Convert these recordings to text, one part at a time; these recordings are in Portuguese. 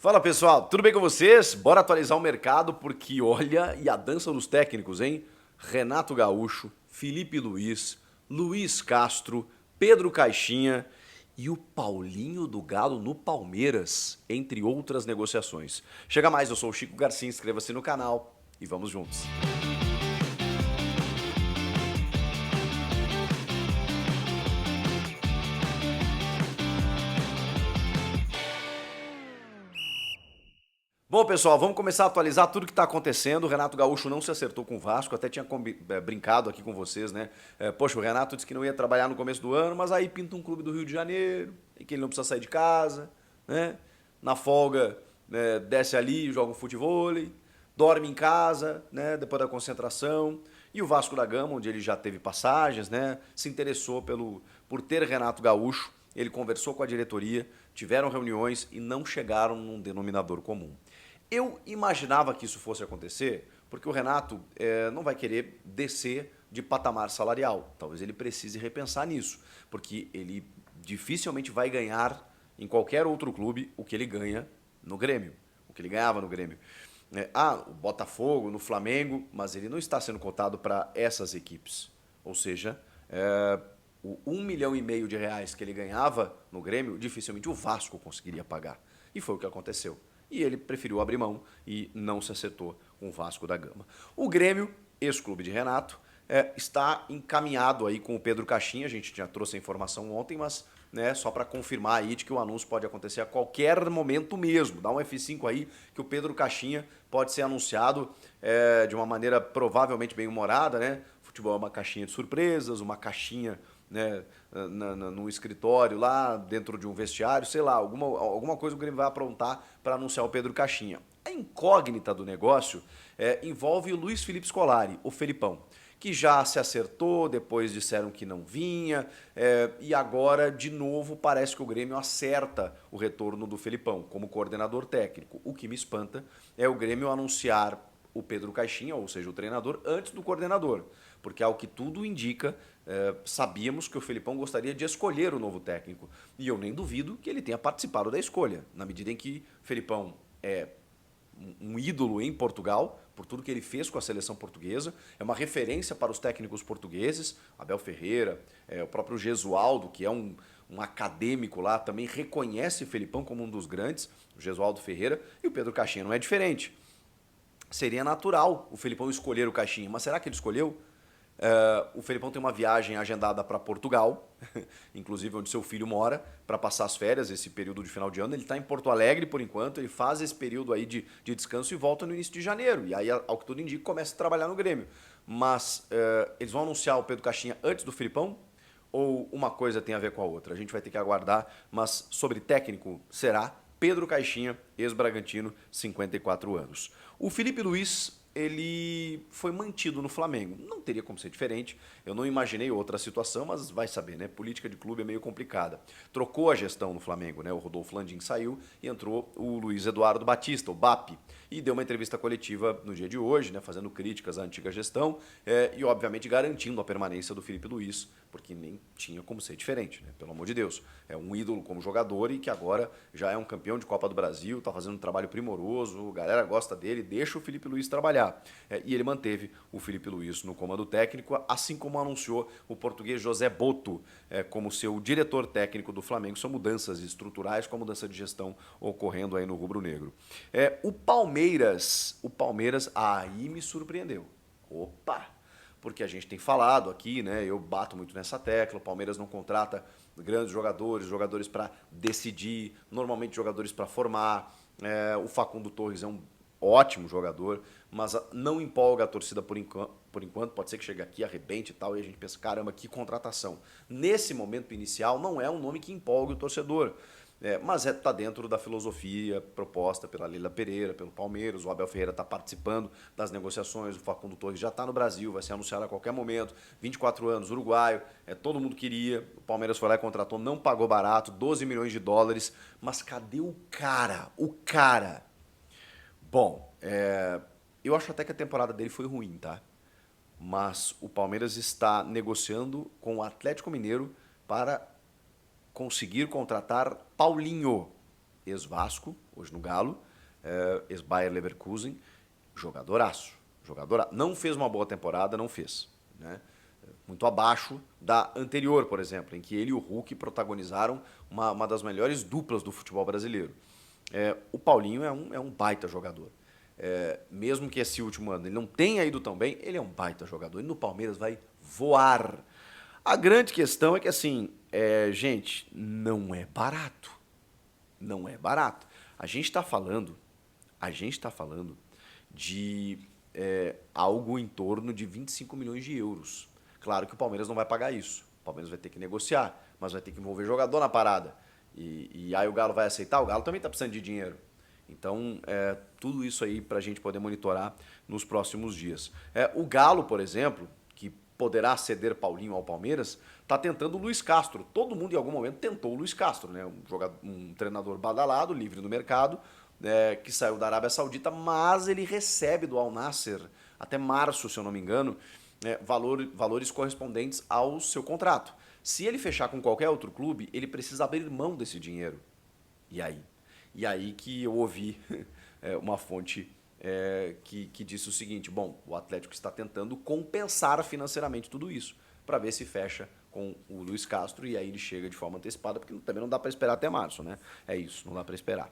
Fala pessoal, tudo bem com vocês? Bora atualizar o mercado porque olha, e a dança dos técnicos, hein? Renato Gaúcho, Felipe Luiz, Luiz Castro, Pedro Caixinha e o Paulinho do Galo no Palmeiras, entre outras negociações. Chega mais, eu sou o Chico Garcia, inscreva-se no canal e vamos juntos. Bom, pessoal, vamos começar a atualizar tudo que está acontecendo. O Renato Gaúcho não se acertou com o Vasco, até tinha brincado aqui com vocês, né? Poxa, o Renato disse que não ia trabalhar no começo do ano, mas aí pinta um clube do Rio de Janeiro, e que ele não precisa sair de casa, né? Na folga, né, desce ali, joga um futevôlei, dorme em casa, né? Depois da concentração. E o Vasco da Gama, onde ele já teve passagens, né? Se interessou por ter Renato Gaúcho. Ele conversou com a diretoria, tiveram reuniões e não chegaram num denominador comum. Eu imaginava que isso fosse acontecer, porque o Renato não vai querer descer de patamar salarial. Talvez ele precise repensar nisso, porque ele dificilmente vai ganhar em qualquer outro clube o que ele ganha no Grêmio, o que ele ganhava no Grêmio. O Botafogo, no Flamengo, mas ele não está sendo cotado para essas equipes. Ou seja, o 1,5 milhão que ele ganhava no Grêmio, dificilmente o Vasco conseguiria pagar. E foi o que aconteceu. E ele preferiu abrir mão e não se acertou com o Vasco da Gama. O Grêmio, ex-clube de Renato, está encaminhado aí com o Pedro Caixinha. A gente já trouxe a informação ontem, mas né, só para confirmar aí de que o anúncio pode acontecer a qualquer momento mesmo. Dá um F5 aí que o Pedro Caixinha pode ser anunciado de uma maneira provavelmente bem humorada, né? Futebol é uma caixinha de surpresas, uma caixinha, né, no escritório lá, dentro de um vestiário, sei lá, alguma coisa o Grêmio vai aprontar para anunciar o Pedro Caixinha. A incógnita do negócio envolve o Luiz Felipe Scolari, o Felipão, que já se acertou, depois disseram que não vinha, e agora, de novo, parece que o Grêmio acerta o retorno do Felipão como coordenador técnico. O que me espanta é o Grêmio anunciar o Pedro Caixinha, ou seja, o treinador, antes do coordenador. Porque, ao que tudo indica, sabíamos que o Felipão gostaria de escolher o novo técnico. E eu nem duvido que ele tenha participado da escolha, na medida em que o Felipão é um ídolo em Portugal, por tudo que ele fez com a seleção portuguesa, é uma referência para os técnicos portugueses, Abel Ferreira, o próprio Gesualdo, que é um acadêmico lá, também reconhece o Felipão como um dos grandes, o Gesualdo Ferreira, e o Pedro Caixinha não é diferente. Seria natural o Felipão escolher o Caixinha, mas será que ele escolheu? O Felipão tem uma viagem agendada para Portugal, inclusive onde seu filho mora, para passar as férias, esse período de final de ano. Ele está em Porto Alegre por enquanto, ele faz esse período aí de descanso e volta no início de janeiro. E aí, ao que tudo indica, começa a trabalhar no Grêmio. Mas eles vão anunciar o Pedro Caixinha antes do Felipão? Ou uma coisa tem a ver com a outra? A gente vai ter que aguardar, mas sobre técnico será Pedro Caixinha, ex-Bragantino, 54 anos. O Felipe Luiz, ele foi mantido no Flamengo. Não teria como ser diferente. Eu não imaginei outra situação, mas vai saber, né? Política de clube é meio complicada. Trocou a gestão no Flamengo, né? O Rodolfo Landim saiu e entrou o Luiz Eduardo Batista, o BAP, e deu uma entrevista coletiva no dia de hoje, né? Fazendo críticas à antiga gestão e, obviamente, garantindo a permanência do Felipe Luiz, porque nem tinha como ser diferente, né? Pelo amor de Deus. É um ídolo como jogador e que agora já é um campeão de Copa do Brasil, está fazendo um trabalho primoroso, a galera gosta dele, deixa o Felipe Luiz trabalhar. E ele manteve o Felipe Luiz no comando técnico, assim como anunciou o português José Boto como seu diretor técnico do Flamengo. São mudanças estruturais com a mudança de gestão ocorrendo aí no rubro-negro. O Palmeiras aí me surpreendeu. Opa! Porque a gente tem falado aqui, né? Eu bato muito nessa tecla, o Palmeiras não contrata grandes jogadores para decidir, normalmente jogadores para formar. O Facundo Torres é um ótimo jogador, mas não empolga a torcida por enquanto. Pode ser que chegue aqui, arrebente e tal, e a gente pensa, caramba, que contratação. Nesse momento inicial, não é um nome que empolgue o torcedor. Mas está dentro da filosofia proposta pela Leila Pereira, pelo Palmeiras. O Abel Ferreira está participando das negociações, o Facundo Torres já está no Brasil, vai ser anunciado a qualquer momento. 24 anos, uruguaio, todo mundo queria. O Palmeiras foi lá e contratou, não pagou barato, 12 milhões de dólares. Mas cadê o cara? O cara? Bom, eu acho até que a temporada dele foi ruim, tá? Mas o Palmeiras está negociando com o Atlético Mineiro para conseguir contratar Paulinho. ex-Vasco, hoje no Galo, ex-Bayer Leverkusen, jogadoraço. Não fez uma boa temporada, não fez, né? Muito abaixo da anterior, por exemplo, em que ele e o Hulk protagonizaram uma das melhores duplas do futebol brasileiro. O Paulinho é um baita jogador. Mesmo que esse último ano ele não tenha ido tão bem, ele é um baita jogador. E no Palmeiras vai voar. A grande questão é que, assim, gente, não é barato. Não é barato. A gente está falando de algo em torno de 25 milhões de euros. Claro que o Palmeiras não vai pagar isso. O Palmeiras vai ter que negociar, mas vai ter que envolver jogador na parada. E aí o Galo vai aceitar? O Galo também está precisando de dinheiro. Então, tudo isso aí para a gente poder monitorar nos próximos dias. O Galo, por exemplo, que poderá ceder Paulinho ao Palmeiras, está tentando o Luiz Castro. Todo mundo em algum momento tentou o Luiz Castro, né? Um treinador badalado, livre no mercado, que saiu da Arábia Saudita, mas ele recebe do Al Nassr, até março, se eu não me engano, valores correspondentes ao seu contrato. Se ele fechar com qualquer outro clube, ele precisa abrir mão desse dinheiro. E aí? E aí que eu ouvi uma fonte que disse o seguinte: bom, o Atlético está tentando compensar financeiramente tudo isso, para ver se fecha com o Luiz Castro e aí ele chega de forma antecipada, porque também não dá para esperar até março, né? É isso, não dá para esperar.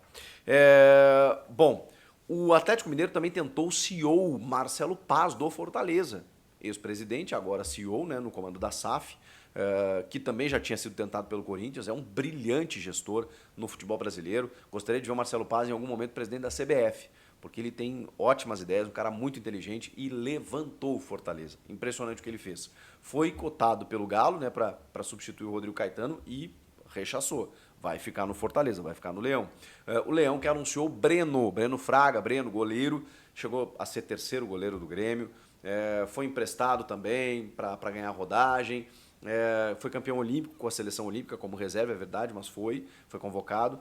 Bom, o Atlético Mineiro também tentou o CEO Marcelo Paz do Fortaleza, ex-presidente, agora CEO, né, no comando da SAF, que também já tinha sido tentado pelo Corinthians, é um brilhante gestor no futebol brasileiro. Gostaria de ver o Marcelo Paz em algum momento presidente da CBF, porque ele tem ótimas ideias, um cara muito inteligente e levantou o Fortaleza. Impressionante o que ele fez. Foi cotado pelo Galo, né, para substituir o Rodrigo Caetano e rechaçou. Vai ficar no Fortaleza, vai ficar no Leão. O Leão que anunciou Breno Fraga, goleiro, chegou a ser terceiro goleiro do Grêmio, foi emprestado também para ganhar rodagem. Foi campeão olímpico com a seleção olímpica como reserva, é verdade, mas foi convocado.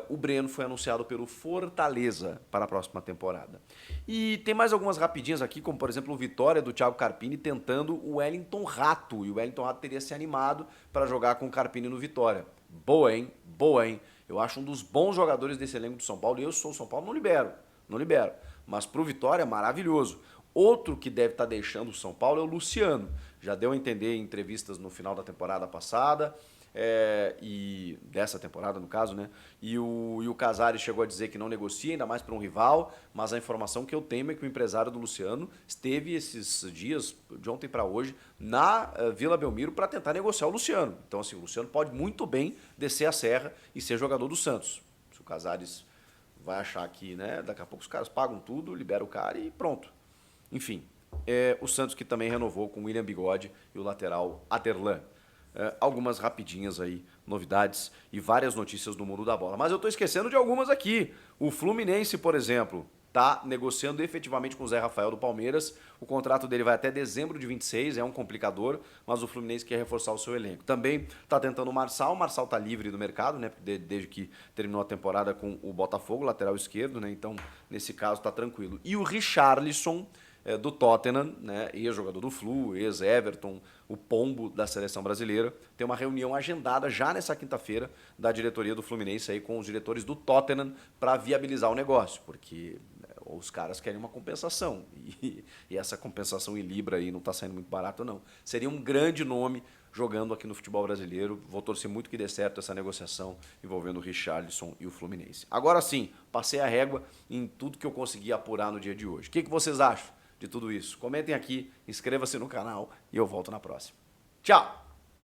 O Breno foi anunciado pelo Fortaleza para a próxima temporada. E tem mais algumas rapidinhas aqui, como por exemplo o Vitória do Thiago Carpini tentando o Wellington Rato. E o Wellington Rato teria se animado para jogar com o Carpini no Vitória. Boa, hein? Boa, hein? Eu acho um dos bons jogadores desse elenco do São Paulo. E eu sou o São Paulo, não libero. Mas pro Vitória é maravilhoso. Outro que deve estar deixando o São Paulo é o Luciano. Já deu a entender em entrevistas no final da temporada passada, e dessa temporada, no caso, né? E o Casares chegou a dizer que não negocia, ainda mais para um rival, mas a informação que eu tenho é que o empresário do Luciano esteve esses dias, de ontem para hoje, na Vila Belmiro para tentar negociar o Luciano. Então, assim, o Luciano pode muito bem descer a serra e ser jogador do Santos. Se o Casares vai achar que, né, daqui a pouco os caras pagam tudo, libera o cara e pronto. Enfim, o Santos que também renovou com o William Bigode e o lateral Aderlan. Algumas rapidinhas aí, novidades e várias notícias do mundo da bola. Mas eu estou esquecendo de algumas aqui. O Fluminense, por exemplo, está negociando efetivamente com o Zé Rafael do Palmeiras. O contrato dele vai até dezembro de 26, é um complicador, mas o Fluminense quer reforçar o seu elenco. Também está tentando o Marçal está livre do mercado, né, desde que terminou a temporada com o Botafogo, lateral esquerdo, né, então nesse caso está tranquilo. E o Richarlison, do Tottenham, né, ex-jogador do Flu, ex-Everton, o pombo da seleção brasileira, tem uma reunião agendada já nessa quinta-feira da diretoria do Fluminense aí com os diretores do Tottenham para viabilizar o negócio, porque os caras querem uma compensação e essa compensação em libra aí não está saindo muito barato não. Seria um grande nome jogando aqui no futebol brasileiro. Vou torcer muito que dê certo essa negociação envolvendo o Richarlison e o Fluminense. Agora sim, passei a régua em tudo que eu consegui apurar no dia de hoje. O que vocês acham de tudo isso? Comentem aqui, inscreva-se no canal e eu volto na próxima. Tchau!